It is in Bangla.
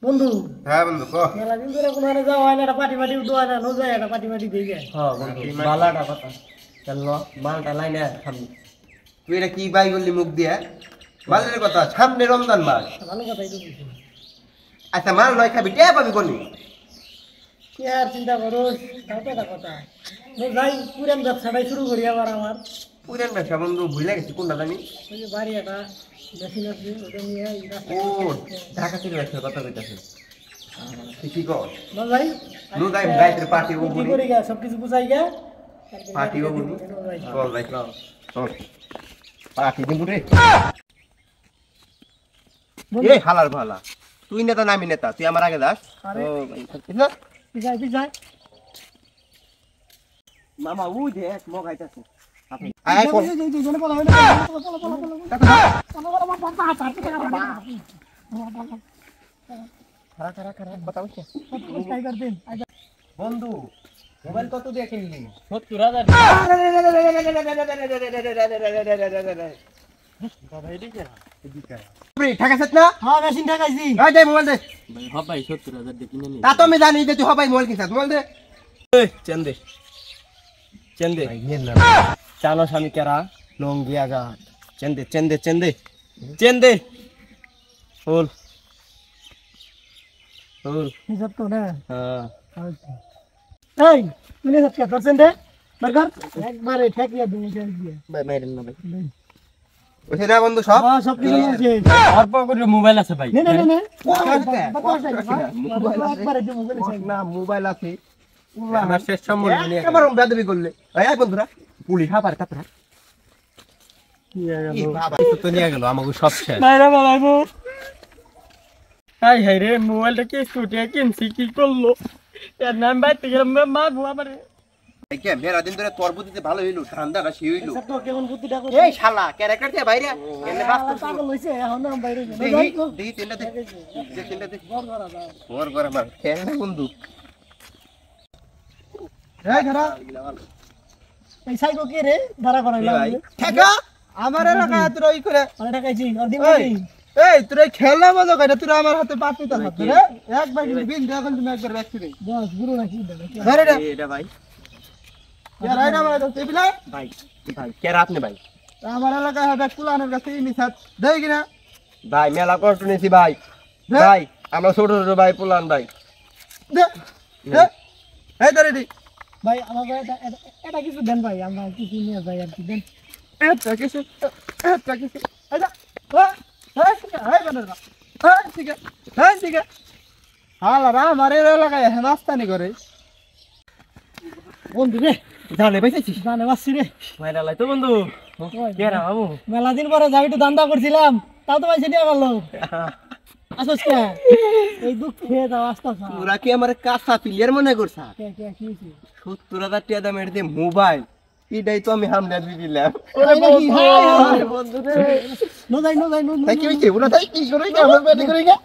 বন্ধু হ্যাঁ বন্ধু কো মেলা দিন ধরে কোনো আনে যাওয়া হয় না, একটা পাটি মাটি উঠোয়া না, নো যায় একটা পাটি মাটি দিয়ে যায়। হ্যাঁ বন্ধু বালাটা কথা চলো মালটা লাইনে খাবি। তুই এটা কি বাই বললি মুখ দিয়ে? মালের কথা, সামনে রমজান মাস। ভালো কথাই তো বলছি। আচ্ছা মাল নয় খাবি, টেয়া পাবি কোনি? কি আর চিন্তা করো, তাও তো একটা কথা। নো যাই পুরান ব্যবসাটাই শুরু করি আবার আমার। পুরান ব্যবসা বন্ধু ভুলে গেছি কোনটা জানি। ওই যে বাড়ি একটা মেশিন আছে, ওটা নিয়ে এই রাস্তায় ও ঢাকা থেকে ব্যবসার কথা কইতাছে। তুই কি কর? নো যাই নো যাই রাইতের পার্টি ও কি বলি। করি গা, সবকিছু বুঝাই গা। পার্টি ও বলি। চল যাই চল। পার্টি দিমু রে। এই হালার ভালা। তুই নেতা না আমি নেতা, তুই আমার আগে যাস। আরে ও ভাই না পিছাই পিছাই মামা ও দেখ মগাইতাছে আয় কোন বন্ধু মোবাইল কত দিয়ে কিনলি? 70,000 টাকা সেট না? হ্যাঁ মেশিন ঢাকাইছি। এই দে মোবাইল দে। ভাই হবাই 70,000 দিয়ে কিনে নি। তা তো আমি জানি যে তুই হবাই মোবাইল কিনছিস, মোবাইল দে। এই চেন্দে চেন্দে চানো স্বামী কেরা লঙ্গি আগা চেন্দে চেন্দে চেন্দে চেন্দে ফুল ফুল হিসাব তো না। হ্যাঁ এই তুমি হিসাব কে করছেন রে? বারকার একবারে ঠেকিয়ে দিন দিয়ে। ভাই মাইরেন না ভাই ওইছে না বন্ধু সব? হ্যাঁ সব কিছু আছে। অল্প করে মোবাইল আছে ভাই নে নে নে নে মোবাইল আছে। একবারে যে মোবাইল আছে। না মোবাইল আছে। আমার শেষ সম্বন্ধ নিয়ে একবার বেদবি করলে। এই বন্ধুরা পুলিশ হাবার তারপর কি বাবা কিছু তো নিয়ে গেল আমাকে সব শেষ নাই রে বাবা গো। হাই হাই রে মোবাইলটা কে স্কুটিয়া কিনছি কি করলো? এর নাম বাইতে গেলাম মা বুয়া পারে। এই কে মেরা দিন ধরে তোর বুদ্ধিতে ভালো হইলো, ঠান্ডাটা সি হইলো। সব তো কেমন বুদ্ধিটা করে। এই শালা ক্যারেক্টার দিয়ে বাইরে এনে বাস পাগল হইছে এখন না বাইরে যাই। দেখি দেখি তিনটা দে যে তিনটা দে বড় বড় দা। ওর ঘরে মার খেল না বন্ধু। এই ধরা এই সাইকো কে রে ধরা করাইলা ভাই ঠেকা আমার এলাকায় তোরা ওই করে আরে টাকাইছি আর দিন এই এই তোরা খেলা মজা করে তোরা আমার হাতে পাতি তো হাতে রে একবার কিন্তু বিন দেয়া কিন্তু আমি একবার রাখছি রে বস গুরু নাকি দেবে ধরে রে এটা ভাই ইয়ার আইনা মারা তো বিলাই ভাই ভাই কেরা আপনি ভাই আমার এলাকায় হবে কুলানের কাছে ইনি সাথ দেই কিনা ভাই মেলা কষ্ট নিছি ভাই দে। ভাই আমরা ছোট ছোট ভাই পুলান ভাই দে দে এই ধরে দি ভাই আমাকে এটা কিছু দেন ভাই আমরা কিছু নিয়ে যাই আর কি দেন এটা কিছু এটা হ্যাঁ হ্যাঁ বানারা হ্যাঁ ঠিক আছে হ্যাঁ ঠিক আছে হালা রা আমার এলাকায় নাস্তানি করে বন্ধু রে জানে পাইছিস জানে বাসি রে মাইরা লাই তো বন্ধু কেরা বাবু মেলা দিন পরে যাই একটু দান্দা করছিলাম তাও তো পয়সা নিয়ে গেল আসছ কে এই দুঃখ খেয়ে দাও আস্তে আস্তে তোরা কি আমার কাঁচা প্লেয়ার মনে করছা? কে কে কি হইছে 70,000 টাকা দামের যে মোবাইল এটাই তো আমি হামলা দিয়ে দিলাম। ওরে নাকি হাই হাই বন্ধু রে নো যাই তাই কি হইছে? ওরা তাই কি করে আমার ব্যাটি করে গা?